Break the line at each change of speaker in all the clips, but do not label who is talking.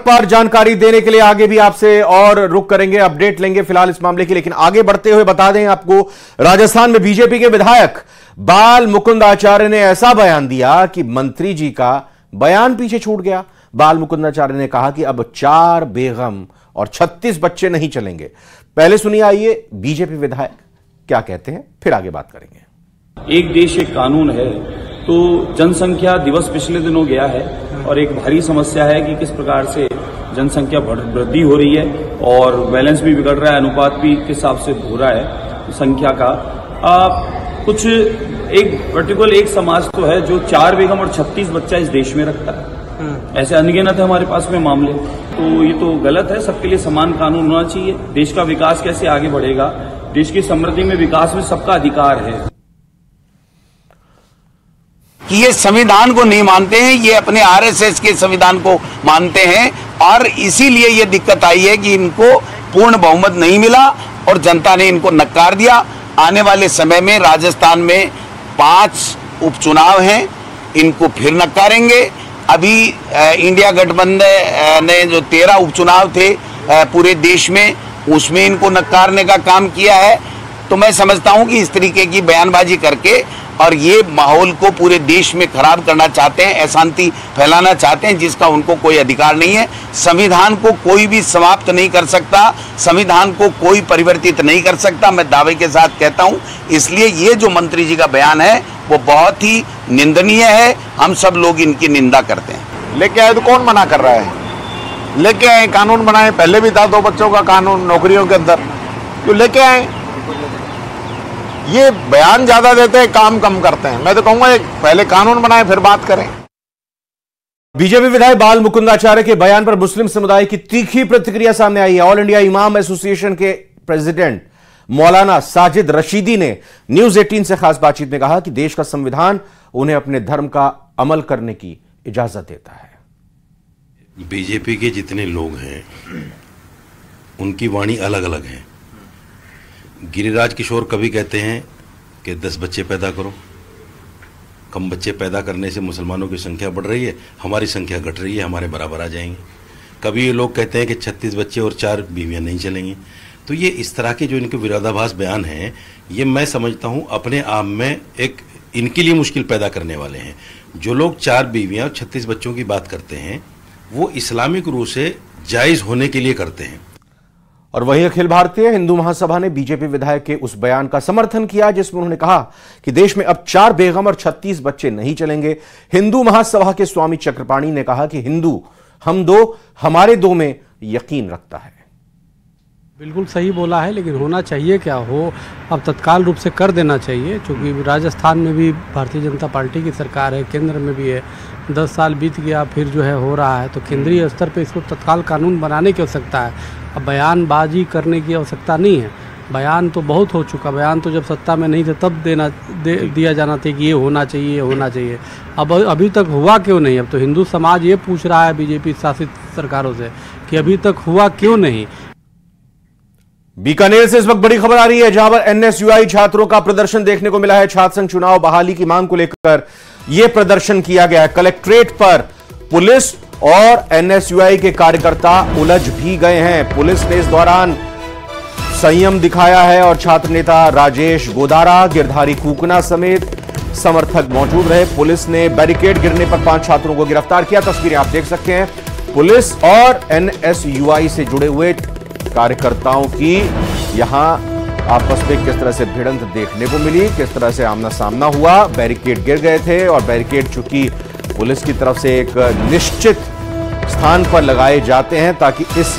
पर जानकारी देने के लिए आगे भी आपसे और रुक करेंगे, अपडेट लेंगे फिलहाल इस मामले की। लेकिन आगे बढ़ते हुए बता दें आपको, राजस्थान में बीजेपी के विधायक बाल मुकुंद आचार्य ने ऐसा बयान दिया कि मंत्री जी का बयान पीछे छूट गया। बाल मुकुंद आचार्य ने कहा कि अब 4 बेगम और 36 बच्चे नहीं चलेंगे। पहले सुनिए, आइए बीजेपी विधायक क्या कहते हैं, फिर आगे बात करेंगे।
एक देश एक कानून है, तो जनसंख्या दिवस पिछले दिनों गया है और एक भारी समस्या है कि किस प्रकार से जनसंख्या वृद्धि हो रही है और बैलेंस भी बिगड़ रहा है, अनुपात भी किस हिसाब से हो रहा है संख्या का। कुछ एक पर्टिकुलर एक समाज तो है जो 4 बेगम और 36 बच्चा इस देश में रखता है। ऐसे अनगिनत है हमारे पास में मामले, तो ये तो गलत है। सबके लिए समान कानून होना चाहिए। देश का विकास कैसे आगे बढ़ेगा, देश की समृद्धि में विकास में सबका अधिकार है।
कि ये संविधान को नहीं मानते हैं, ये अपने आरएसएस के संविधान को मानते हैं और इसीलिए ये दिक्कत आई है कि इनको पूर्ण बहुमत नहीं मिला और जनता ने इनको नकार दिया। आने वाले समय में राजस्थान में 5 उपचुनाव हैं, इनको फिर नकारेंगे। अभी इंडिया गठबंधन ने जो 13 उपचुनाव थे पूरे देश में, उसमें इनको नकारने का काम किया है। तो मैं समझता हूं कि इस तरीके की बयानबाजी करके और ये माहौल को पूरे देश में खराब करना चाहते हैं, अशांति फैलाना चाहते हैं, जिसका उनको कोई अधिकार नहीं है। संविधान को कोई भी समाप्त नहीं कर सकता, संविधान को कोई परिवर्तित नहीं कर सकता, मैं दावे के साथ कहता हूं। इसलिए ये जो मंत्री जी का बयान है वो बहुत ही निंदनीय है। हम सब लोग इनकी निंदा करते हैं।
लेके आए तो कौन मना कर रहा है? लेके आए, कानून बनाए। पहले भी था 2 बच्चों का कानून नौकरियों के अंदर, क्यों लेके आए? ये बयान ज्यादा देते हैं, काम कम करते हैं। मैं तो कहूंगा पहले कानून बनाए फिर बात करें।
बीजेपी विधायक बाल मुकुंद आचार्य के बयान पर मुस्लिम समुदाय की तीखी प्रतिक्रिया सामने आई है। ऑल इंडिया इमाम एसोसिएशन के प्रेसिडेंट मौलाना साजिद रशीदी ने न्यूज 18 से खास बातचीत में कहा कि देश का संविधान उन्हें अपने धर्म का अमल करने की इजाजत देता है।
बीजेपी के जितने लोग हैं उनकी वाणी अलग अलग है। गिरिराज किशोर कभी कहते हैं कि 10 बच्चे पैदा करो, कम बच्चे पैदा करने से मुसलमानों की संख्या बढ़ रही है, हमारी संख्या घट रही है, हमारे बराबर आ जाएंगे। कभी ये लोग कहते हैं कि 36 बच्चे और 4 बीवियां नहीं चलेंगी। तो ये इस तरह के जो इनके विरोधाभास बयान हैं, ये मैं समझता हूँ अपने आप में एक इनके लिए मुश्किल पैदा करने वाले हैं। जो लोग 4 बीवियां और 36 बच्चों की बात करते हैं वो इस्लामिक रूप से जायज़ होने के लिए करते हैं।
और वहीं अखिल भारतीय हिंदू महासभा ने बीजेपी विधायक के उस बयान का समर्थन किया जिसमें उन्होंने कहा कि देश में अब 4 बेगम और 36 बच्चे नहीं चलेंगे। हिंदू महासभा के स्वामी चक्रपाणी ने कहा कि हिंदू हम 2 हमारे 2 में यकीन रखता है।
बिल्कुल सही बोला है, लेकिन होना चाहिए क्या हो, अब तत्काल रूप से कर देना चाहिए। क्योंकि राजस्थान में भी भारतीय जनता पार्टी की सरकार है, केंद्र में भी है, 10 साल बीत गया, फिर जो है हो रहा है। तो केंद्रीय स्तर पे इसको तत्काल कानून बनाने की आवश्यकता है। अब बयानबाजी करने की आवश्यकता नहीं है। बयान तो बहुत हो चुका। बयान तो जब सत्ता में नहीं थे तब दिया जाना था कि ये होना चाहिए, ये होना चाहिए। अब अभी तक हुआ क्यों नहीं? अब तो हिंदू समाज ये पूछ रहा है बीजेपी शासित सरकारों से कि अभी तक हुआ क्यों नहीं।
बीकानेर से इस वक्त बड़ी खबर आ रही है जहां पर एनएसयूआई छात्रों का प्रदर्शन देखने को मिला है। छात्र संघ चुनाव बहाली की मांग को लेकर यह प्रदर्शन किया गया है। कलेक्ट्रेट पर पुलिस और एनएसयूआई के कार्यकर्ता उलझ भी गए हैं। पुलिस ने इस दौरान संयम दिखाया है और छात्र नेता राजेश गोदारा, गिरधारी कुकना समेत समर्थक मौजूद रहे। पुलिस ने बैरिकेड गिरने पर 5 छात्रों को गिरफ्तार किया। तस्वीरें आप देख सकते हैं पुलिस और एनएसयूआई से जुड़े हुए कार्यकर्ताओं की यहां आपस में किस तरह से भिड़ंत देखने को मिली, किस तरह से आमना सामना हुआ। बैरिकेड गिर गए थे और बैरिकेड चूंकि पुलिस की तरफ से एक निश्चित स्थान पर लगाए जाते हैं ताकि इस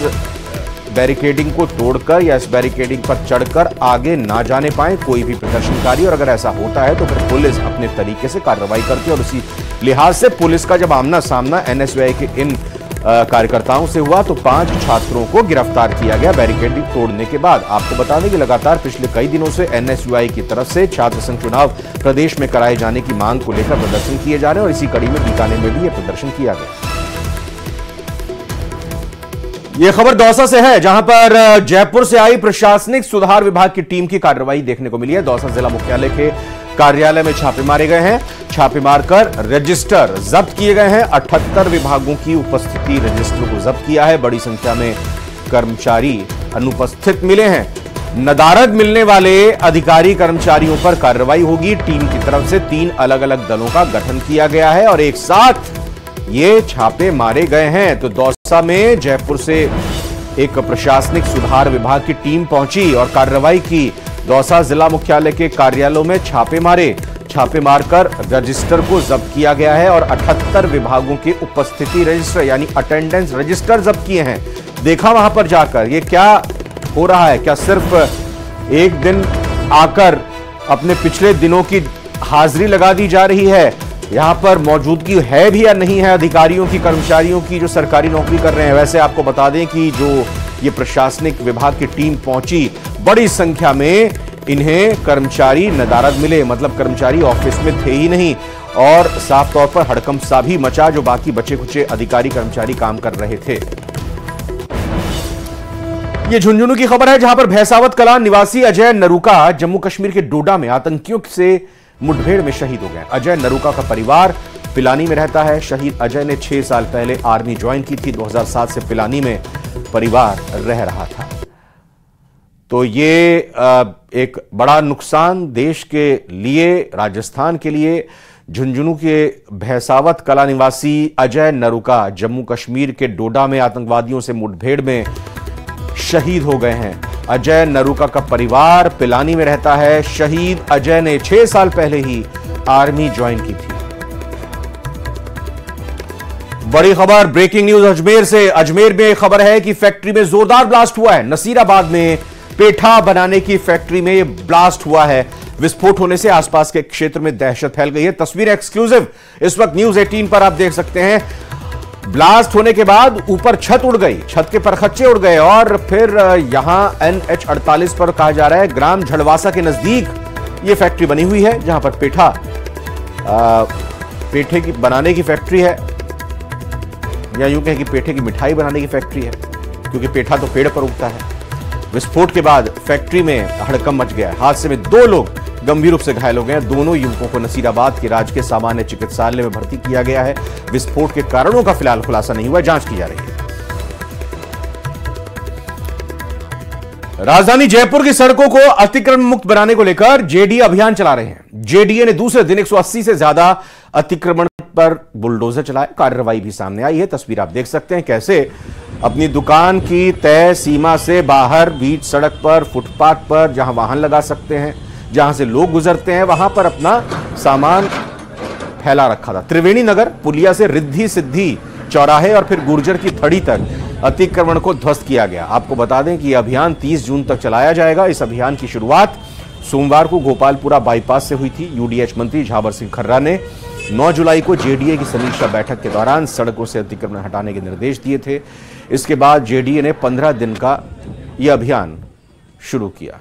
बैरिकेडिंग को तोड़कर या इस बैरिकेडिंग पर चढ़कर आगे ना जाने पाए कोई भी प्रदर्शनकारी। और अगर ऐसा होता है तो फिर पुलिस अपने तरीके से कार्रवाई करती है। और उसी लिहाज से पुलिस का जब आमना सामना एनएसयूआई के इन कार्यकर्ताओं से हुआ तो 5 छात्रों को गिरफ्तार किया गया बैरिकेड तोड़ने के बाद। आपको बता दें कि लगातार पिछले कई दिनों से एनएसयूआई की तरफ से छात्र संघ चुनाव प्रदेश में कराए जाने की मांग को लेकर प्रदर्शन किए जा रहे हैं और इसी कड़ी में बीकानेर में भी यह प्रदर्शन किया गया। यह खबर दौसा से है जहां पर जयपुर से आई प्रशासनिक सुधार विभाग की टीम की कार्रवाई देखने को मिली है। दौसा जिला मुख्यालय के कार्यालय में छापे मारे गए हैं। छापे मारकर रजिस्टर जब्त किए गए हैं। 78 विभागों की उपस्थिति रजिस्टर को जब्त किया है। बड़ी संख्या में कर्मचारी अनुपस्थित मिले हैं। नदारद मिलने वाले अधिकारी कर्मचारियों पर कार्रवाई होगी। टीम की तरफ से 3 अलग अलग दलों का गठन किया गया है और एक साथ ये छापे मारे गए हैं। तो दौसा में जयपुर से एक प्रशासनिक सुधार विभाग की टीम पहुंची और कार्रवाई की। दौसा जिला मुख्यालय के कार्यालयों में छापे मारे। छापे मारकर रजिस्टर को जब्त किया गया है और 78 विभागों के उपस्थिति रजिस्टर यानी अटेंडेंस रजिस्टर जब्त किए हैं। देखा वहां पर जाकर ये क्या हो रहा है। क्या सिर्फ एक दिन आकर अपने पिछले दिनों की हाजिरी लगा दी जा रही है? यहां पर मौजूदगी है भी या नहीं है अधिकारियों की, कर्मचारियों की जो सरकारी नौकरी कर रहे हैं? वैसे आपको बता दें कि जो ये प्रशासनिक विभाग की टीम पहुंची, बड़ी संख्या में इन्हें कर्मचारी नदारद मिले। मतलब कर्मचारी ऑफिस में थे ही नहीं और साफ तौर पर हड़कंप सा भी मचा जो बाकी बचे खुचे अधिकारी कर्मचारी काम कर रहे थे। ये झुंझुनू की खबर है जहां पर भैंसावत कलां निवासी अजय नरूका जम्मू कश्मीर के डोडा में आतंकियों से मुठभेड़ में शहीद हो गए। अजय नरूका का परिवार पिलानी में रहता है। शहीद अजय ने 6 साल पहले आर्मी ज्वाइन की थी। 2007 से पिलानी में परिवार रह रहा था। तो ये एक बड़ा नुकसान देश के लिए, राजस्थान के लिए। झुंझुनू के भैंसावत कला निवासी अजय नरूका जम्मू कश्मीर के डोडा में आतंकवादियों से मुठभेड़ में शहीद हो गए हैं। अजय नरूका का परिवार पिलानी में रहता है। शहीद अजय ने 6 साल पहले ही आर्मी ज्वाइन की थी। बड़ी खबर, ब्रेकिंग न्यूज अजमेर से। अजमेर में खबर है कि फैक्ट्री में जोरदार ब्लास्ट हुआ है। नसीराबाद में पेठा बनाने की फैक्ट्री में यह ब्लास्ट हुआ है। विस्फोट होने से आसपास के क्षेत्र में दहशत फैल गई है। तस्वीरें एक्सक्लूसिव इस वक्त न्यूज 18 पर आप देख सकते हैं। ब्लास्ट होने के बाद ऊपर छत उड़ गई, छत के परखच्चे उड़ गए और फिर यहां NH 48 पर कहा जा रहा है ग्राम झड़वासा के नजदीक यह फैक्ट्री बनी हुई है जहां पर पेठे की बनाने की फैक्ट्री है, या यूं कहें कि पेठे की मिठाई बनाने की फैक्ट्री है, क्योंकि पेठा तो पेड़ पर उगता है। विस्फोट के बाद फैक्ट्री में हड़कंप मच गया। हादसे में 2 लोग गंभीर रूप से घायल हो गए। दोनों युवकों को नसीराबाद के राजकीय सामान्य चिकित्सालय में भर्ती किया गया है। विस्फोट के कारणों का फिलहाल खुलासा नहीं हुआ, जांच की जा रही है। राजधानी जयपुर की सड़कों को अतिक्रमण मुक्त बनाने को लेकर जेडीए अभियान चला रहे हैं। जेडीए ने दूसरे दिन 180 से ज्यादा अतिक्रमण पर बुलडोजर चलाए। कार्रवाई भी सामने आई है। तस्वीर आप देख सकते हैं कैसे अपनी दुकान की तय सीमा से बाहर बीच सड़क पर, फुटपाथ पर, जहां वाहन लगा सकते हैं, जहां से लोग गुजरते हैं, वहां पर अपना सामान फैला रखा था। त्रिवेणी नगर पुलिया से रिद्धि सिद्धि चौराहे और फिर गुर्जर की थड़ी तक अतिक्रमण को ध्वस्त किया गया। आपको बता दें कि यह अभियान 30 जून तक चलाया जाएगा। इस अभियान की शुरुआत सोमवार को गोपालपुरा बाईपास से हुई थी। यूडीएच मंत्री झावर सिंह खर्रा ने 9 जुलाई को जेडीए की समीक्षा बैठक के दौरान सड़कों से अतिक्रमण हटाने के निर्देश दिए थे। इसके बाद जेडीए ने 15 दिन का यह अभियान शुरू किया।